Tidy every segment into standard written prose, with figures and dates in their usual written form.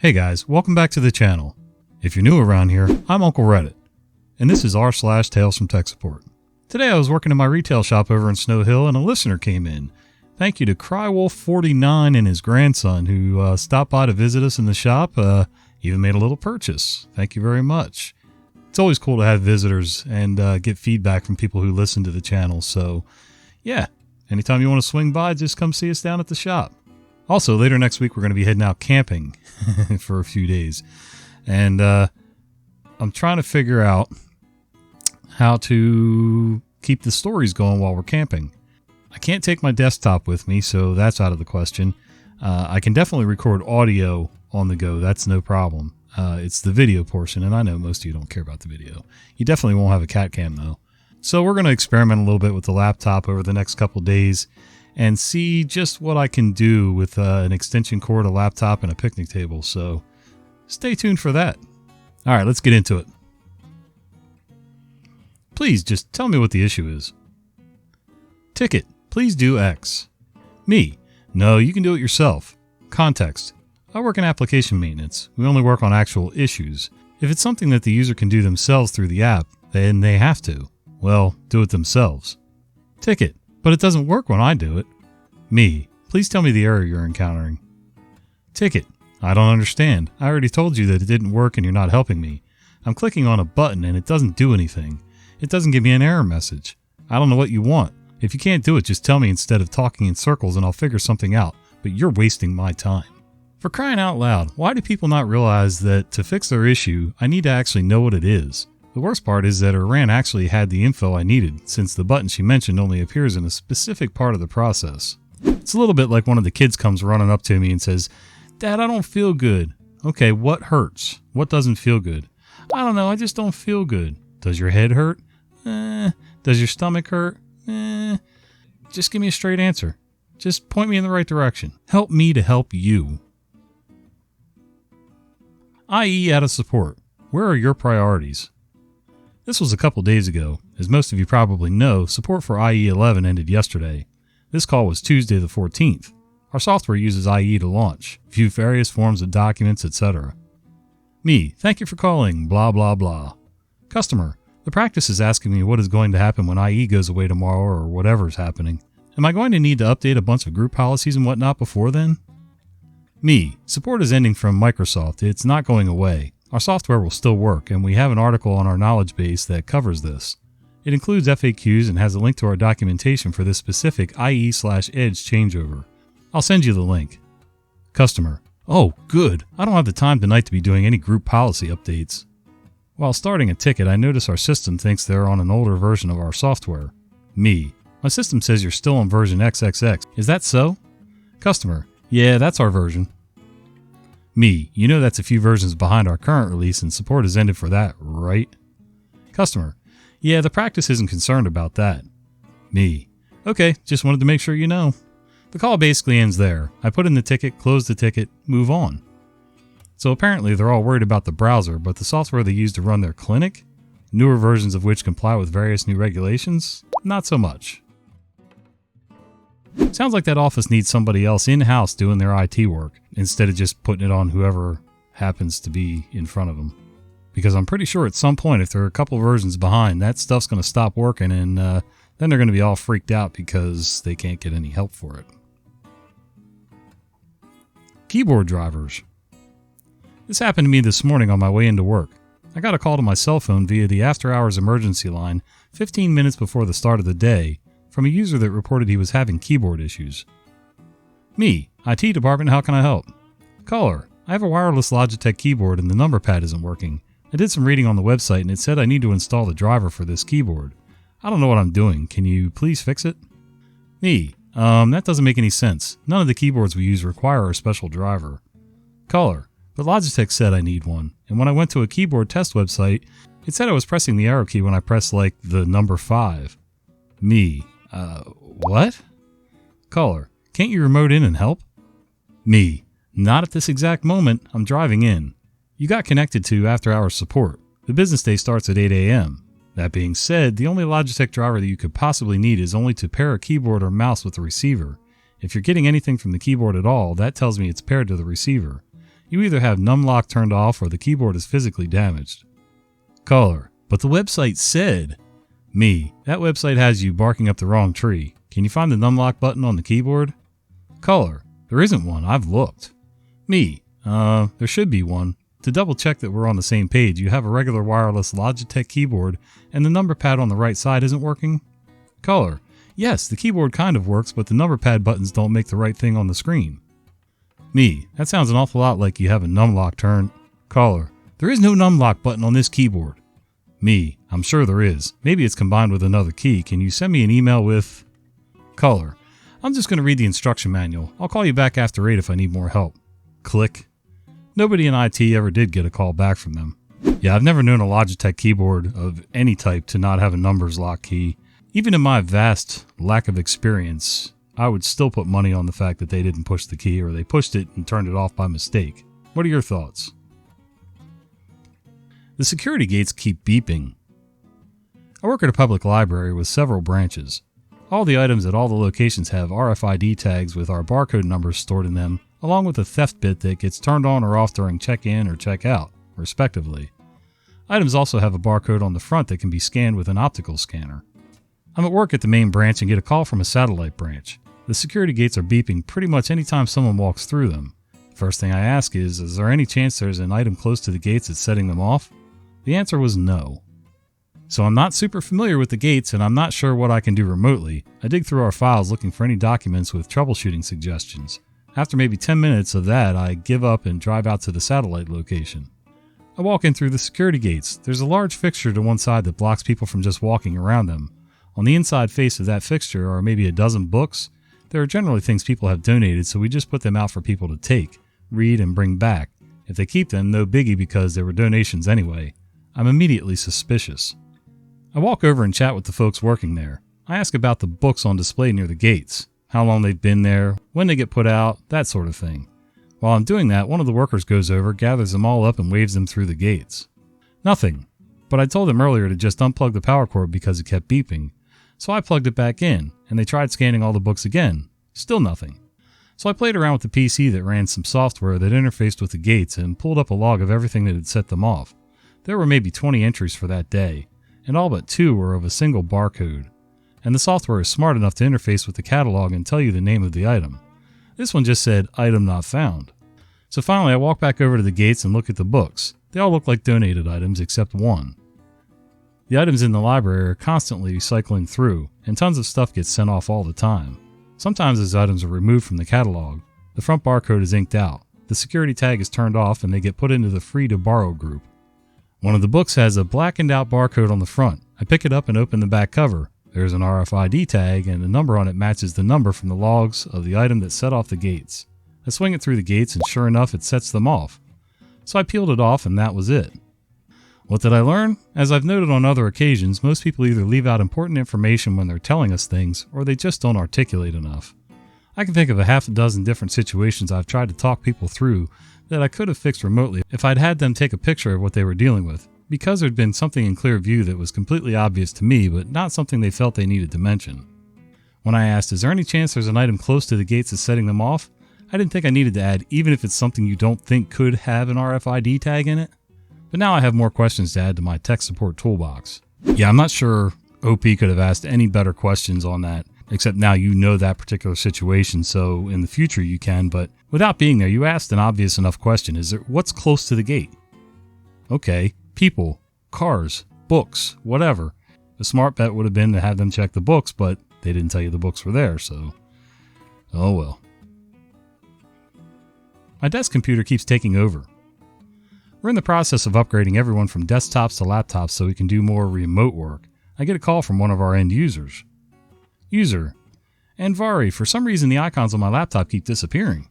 Hey guys, welcome back to the channel. If you're new around here, I'm Uncle Reddit, and this is r/Tales from Tech Support. Today I was working in my retail shop over in Snow Hill and a listener came in. Thank you to Crywolf49 and his grandson who stopped by to visit us in the shop, even made a little purchase. Thank you very much. It's always cool to have visitors and get feedback from people who listen to the channel, so yeah, anytime you want to swing by, just come see us down at the shop. Also, later next week, we're going to be heading out camping for a few days. And I'm trying to figure out how to keep the stories going while we're camping. I can't take my desktop with me, so that's out of the question. I can definitely record audio on the go. That's no problem. It's the video portion, and I know most of you don't care about the video. You definitely won't have a cat cam, though. So we're going to experiment a little bit with the laptop over the next couple days and see just what I can do with an extension cord, a laptop, and a picnic table. So stay tuned for that. All right, let's get into it. Please just tell me what the issue is. Ticket, please do X. Me, no, you can do it yourself. Context, I work in application maintenance. We only work on actual issues. If it's something that the user can do themselves through the app, then they have to. Well, do it themselves. Ticket, but it doesn't work when I do it. Me, please tell me the error you're encountering. Ticket, I don't understand. I already told you that it didn't work and you're not helping me. I'm clicking on a button and it doesn't do anything. It doesn't give me an error message. I don't know what you want. If you can't do it, just tell me instead of talking in circles and I'll figure something out, but you're wasting my time. For crying out loud, why do people not realize that to fix their issue, I need to actually know what it is? The worst part is that Iran actually had the info I needed, since the button she mentioned only appears in a specific part of the process. It's a little bit like one of the kids comes running up to me and says, "Dad, I don't feel good." Okay, what hurts? What doesn't feel good? I don't know, I just don't feel good. Does your head hurt? Does your stomach hurt? Just give me a straight answer. Just point me in the right direction. Help me to help you. IE out of support. Where are your priorities? This was a couple days ago. As most of you probably know, support for IE 11 ended yesterday. This call was Tuesday the 14th. Our software uses IE to launch, view various forms of documents, etc. Me, thank you for calling, blah blah blah. Customer, the practice is asking me what is going to happen when IE goes away tomorrow or whatever is happening. Am I going to need to update a bunch of group policies and whatnot before then? Me, support is ending from Microsoft. It's not going away. Our software will still work, and we have an article on our knowledge base that covers this. It includes FAQs and has a link to our documentation for this specific IE/Edge changeover. I'll send you the link. Customer, oh, good. I don't have the time tonight to be doing any group policy updates. While starting a ticket, I notice our system thinks they're on an older version of our software. Me, my system says you're still on version XXX. Is that so? Customer, yeah, that's our version. Me, you know that's a few versions behind our current release and support has ended for that, right? Customer, yeah, the practice isn't concerned about that. Me, okay, just wanted to make sure you know. The call basically ends there. I put in the ticket, close the ticket, move on. So apparently they're all worried about the browser, but the software they use to run their clinic, newer versions of which comply with various new regulations, not so much. Sounds like that office needs somebody else in-house doing their IT work, instead of just putting it on whoever happens to be in front of them. Because I'm pretty sure at some point, if they're a couple versions behind, that stuff's going to stop working, and then they're going to be all freaked out because they can't get any help for it. Keyboard drivers. This happened to me this morning on my way into work. I got a call to my cell phone via the after-hours emergency line 15 minutes before the start of the day from a user that reported he was having keyboard issues. Me, IT department, how can I help? Caller, I have a wireless Logitech keyboard and the number pad isn't working. I did some reading on the website and it said I need to install the driver for this keyboard. I don't know what I'm doing. Can you please fix it? Me, that doesn't make any sense. None of the keyboards we use require a special driver. Caller, but Logitech said I need one, and when I went to a keyboard test website, it said I was pressing the arrow key when I pressed like the number 5. Me, what? Caller, can't you remote in and help? Me, not at this exact moment. I'm driving in. You got connected to after-hours support. The business day starts at 8 a.m. That being said, the only Logitech driver that you could possibly need is only to pair a keyboard or mouse with the receiver. If you're getting anything from the keyboard at all, that tells me it's paired to the receiver. You either have numlock turned off or the keyboard is physically damaged. Caller: but the website said. Me: that website has you barking up the wrong tree. Can you find the numlock button on the keyboard? Caller: there isn't one, I've looked. Me: there should be one. To double check that we're on the same page, you have a regular wireless Logitech keyboard and the number pad on the right side isn't working? Caller: yes, the keyboard kind of works, but the number pad buttons don't make the right thing on the screen. Me: that sounds an awful lot like you have a numlock turned. Caller: there is no numlock button on this keyboard. Me: I'm sure there is. Maybe it's combined with another key. Can you send me an email with... Caller: I'm just going to read the instruction manual. I'll call you back after 8 if I need more help. Click. Nobody in IT ever did get a call back from them. Yeah, I've never known a Logitech keyboard of any type to not have a numbers lock key. Even in my vast lack of experience, I would still put money on the fact that they didn't push the key or they pushed it and turned it off by mistake. What are your thoughts? The security gates keep beeping. I work at a public library with several branches. All the items at all the locations have RFID tags with our barcode numbers stored in them, along with a theft bit that gets turned on or off during check-in or check-out, respectively. Items also have a barcode on the front that can be scanned with an optical scanner. I'm at work at the main branch and get a call from a satellite branch. The security gates are beeping pretty much anytime someone walks through them. First thing I ask is there any chance there's an item close to the gates that's setting them off? The answer was no. So I'm not super familiar with the gates and I'm not sure what I can do remotely. I dig through our files looking for any documents with troubleshooting suggestions. After maybe 10 minutes of that, I give up and drive out to the satellite location. I walk in through the security gates. There's a large fixture to one side that blocks people from just walking around them. On the inside face of that fixture are maybe a dozen books. There are generally things people have donated, so we just put them out for people to take, read, and bring back. If they keep them, no biggie because they were donations anyway. I'm immediately suspicious. I walk over and chat with the folks working there. I ask about the books on display near the gates, how long they've been there, when they get put out, that sort of thing. While I'm doing that, one of the workers goes over, gathers them all up, and waves them through the gates. Nothing. But I told them earlier to just unplug the power cord because it kept beeping. So I plugged it back in, and they tried scanning all the books again. Still nothing. So I played around with the PC that ran some software that interfaced with the gates and pulled up a log of everything that had set them off. There were maybe 20 entries for that day, and all but 2 were of a single barcode. And the software is smart enough to interface with the catalog and tell you the name of the item. This one just said, "Item not found." So finally I walk back over to the gates and look at the books. They all look like donated items except one. The items in the library are constantly cycling through, and tons of stuff gets sent off all the time. Sometimes those items are removed from the catalog. The front barcode is inked out. The security tag is turned off and they get put into the free to borrow group. One of the books has a blackened out barcode on the front. I pick it up and open the back cover. There's an RFID tag and the number on it matches the number from the logs of the item that set off the gates. I swing it through the gates and sure enough it sets them off. So I peeled it off and that was it. What did I learn? As I've noted on other occasions, most people either leave out important information when they're telling us things or they just don't articulate enough. I can think of a half a dozen different situations I've tried to talk people through that I could have fixed remotely if I'd had them take a picture of what they were dealing with, because there'd been something in clear view that was completely obvious to me but not something they felt they needed to mention. When I asked, is there any chance there's an item close to the gates that's setting them off? I didn't think I needed to add even if it's something you don't think could have an RFID tag in it. But now I have more questions to add to my tech support toolbox. Yeah, I'm not sure OP could have asked any better questions on that, except now you know that particular situation, so in the future you can, but without being there, you asked an obvious enough question. What's close to the gate? Okay, people, cars, books, whatever. The smart bet would have been to have them check the books, but they didn't tell you the books were there, so oh well. My desk computer keeps taking over. We're in the process of upgrading everyone from desktops to laptops so we can do more remote work. I get a call from one of our end users. User: Anvari, for some reason the icons on my laptop keep disappearing.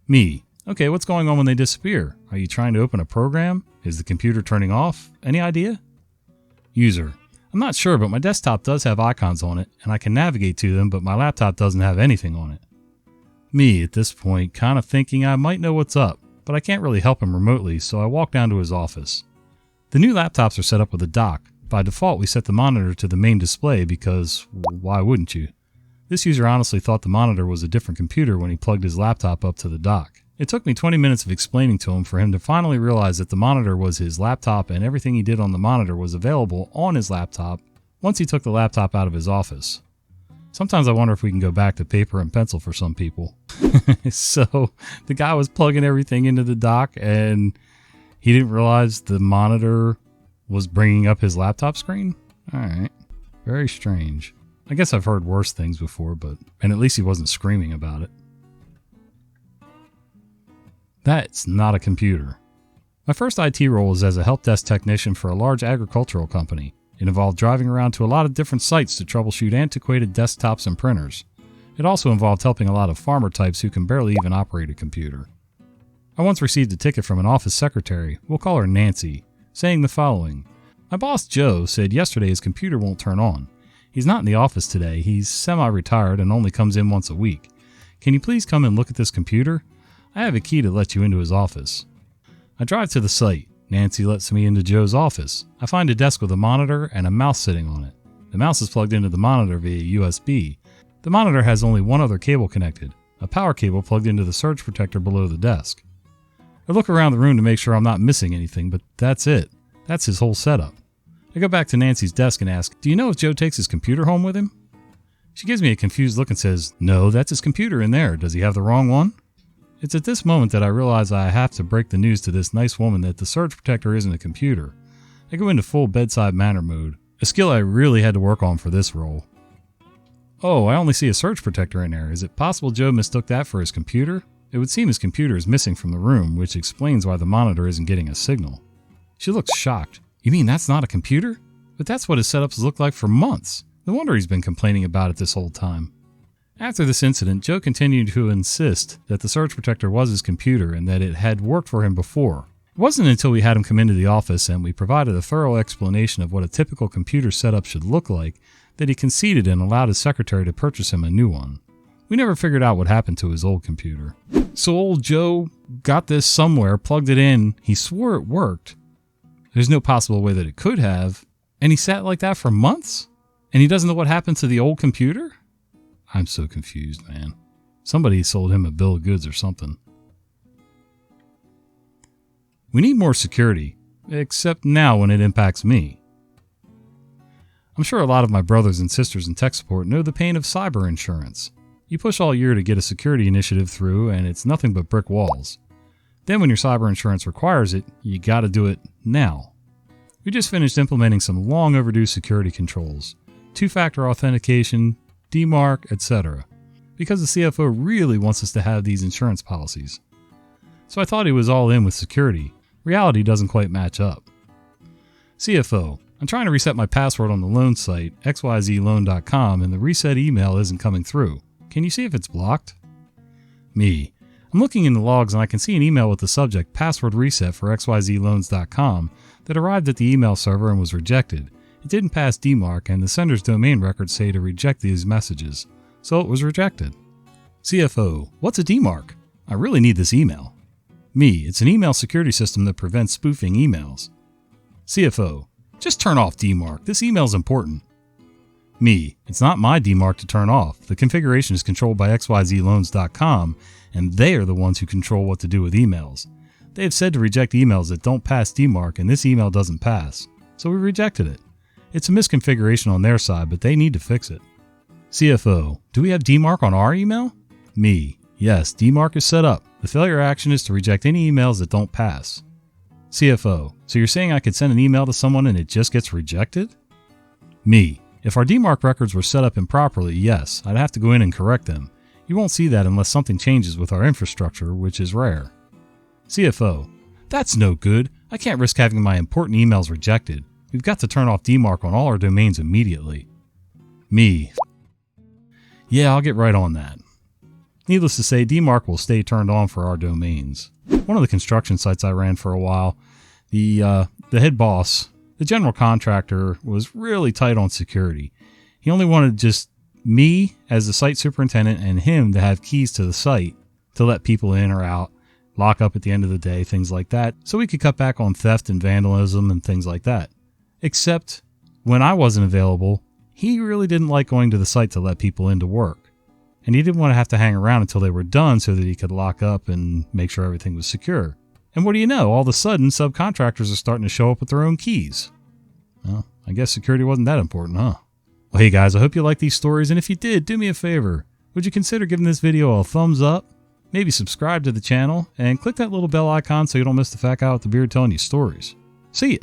Me: okay, what's going on when they disappear? Are you trying to open a program? Is the computer turning off? Any idea? User: I'm not sure, but my desktop does have icons on it, and I can navigate to them, but my laptop doesn't have anything on it. Me, at this point, kind of thinking I might know what's up, but I can't really help him remotely, so I walk down to his office. The new laptops are set up with a dock. By default, we set the monitor to the main display because, why wouldn't you? This user honestly thought the monitor was a different computer when he plugged his laptop up to the dock. It took me 20 minutes of explaining to him for him to finally realize that the monitor was his laptop and everything he did on the monitor was available on his laptop once he took the laptop out of his office. Sometimes I wonder if we can go back to paper and pencil for some people. So the guy was plugging everything into the dock and he didn't realize the monitor was bringing up his laptop screen? Alright. Very strange. I guess I've heard worse things before, and at least he wasn't screaming about it. That's not a computer. My first IT role was as a help desk technician for a large agricultural company. It involved driving around to a lot of different sites to troubleshoot antiquated desktops and printers. It also involved helping a lot of farmer types who can barely even operate a computer. I once received a ticket from an office secretary, we'll call her Nancy, saying the following. My boss Joe said yesterday his computer won't turn on. He's not in the office today, he's semi-retired and only comes in once a week. Can you please come and look at this computer? I have a key to let you into his office. I drive to the site. Nancy lets me into Joe's office. I find a desk with a monitor and a mouse sitting on it. The mouse is plugged into the monitor via USB. The monitor has only one other cable connected, a power cable plugged into the surge protector below the desk. I look around the room to make sure I'm not missing anything, but that's it. That's his whole setup. I go back to Nancy's desk and ask, do you know if Joe takes his computer home with him? She gives me a confused look and says, no, that's his computer in there. Does he have the wrong one? It's at this moment that I realize I have to break the news to this nice woman that the surge protector isn't a computer. I go into full bedside manner mode, a skill I really had to work on for this role. Oh, I only see a surge protector in there. Is it possible Joe mistook that for his computer? It would seem his computer is missing from the room, which explains why the monitor isn't getting a signal. She looks shocked. You mean that's not a computer? But that's what his setups looked like for months. No wonder he's been complaining about it this whole time. After this incident, Joe continued to insist that the surge protector was his computer and that it had worked for him before. It wasn't until we had him come into the office and we provided a thorough explanation of what a typical computer setup should look like that he conceded and allowed his secretary to purchase him a new one. We never figured out what happened to his old computer. So old Joe got this somewhere, plugged it in, he swore it worked. There's no possible way that it could have, and he sat like that for months? And he doesn't know what happened to the old computer? I'm so confused, man. Somebody sold him a bill of goods or something. We need more security, except now when it impacts me. I'm sure a lot of my brothers and sisters in tech support know the pain of cyber insurance. You push all year to get a security initiative through, and it's nothing but brick walls. Then when your cyber insurance requires it, you gotta do it now. We just finished implementing some long overdue security controls, two-factor authentication, DMARC, etc. because the CFO really wants us to have these insurance policies. So I thought he was all in with security. Reality doesn't quite match up. CFO, I'm trying to reset my password on the loan site, xyzloan.com, and the reset email isn't coming through. Can you see if it's blocked? Me. I'm looking in the logs and I can see an email with the subject password reset for xyzloans.com that arrived at the email server and was rejected. It didn't pass DMARC and the sender's domain records say to reject these messages, so it was rejected. CFO, what's a DMARC? I really need this email. Me, it's an email security system that prevents spoofing emails. CFO, just turn off DMARC, this email's important. Me, it's not my DMARC to turn off. The configuration is controlled by xyzloans.com and they are the ones who control what to do with emails. They have said to reject emails that don't pass DMARC and this email doesn't pass, so we rejected it. It's a misconfiguration on their side, but they need to fix it. CFO, do we have DMARC on our email? Me, yes, DMARC is set up. The failure action is to reject any emails that don't pass. CFO, so you're saying I could send an email to someone and it just gets rejected? Me, if our DMARC records were set up improperly, yes, I'd have to go in and correct them. You won't see that unless something changes with our infrastructure, which is rare. CFO, that's no good. I can't risk having my important emails rejected. We've got to turn off DMARC on all our domains immediately. Me. Yeah, I'll get right on that. Needless to say, DMARC will stay turned on for our domains. One of the construction sites I ran for a while, the head boss, the general contractor, was really tight on security. He only wanted just me as the site superintendent and him to have keys to the site to let people in or out, lock up at the end of the day, things like that, so we could cut back on theft and vandalism and things like that. Except when I wasn't available, he really didn't like going to the site to let people into work. and he didn't want to have to hang around until they were done so that he could lock up and make sure everything was secure. And what do you know, all of a sudden, subcontractors are starting to show up with their own keys. Well, I guess security wasn't that important, huh? Well, hey guys, I hope you liked these stories, and if you did, do me a favor. Would you consider giving this video a thumbs up? Maybe subscribe to the channel, and click that little bell icon so you don't miss the fat guy with the beard telling you stories. See ya!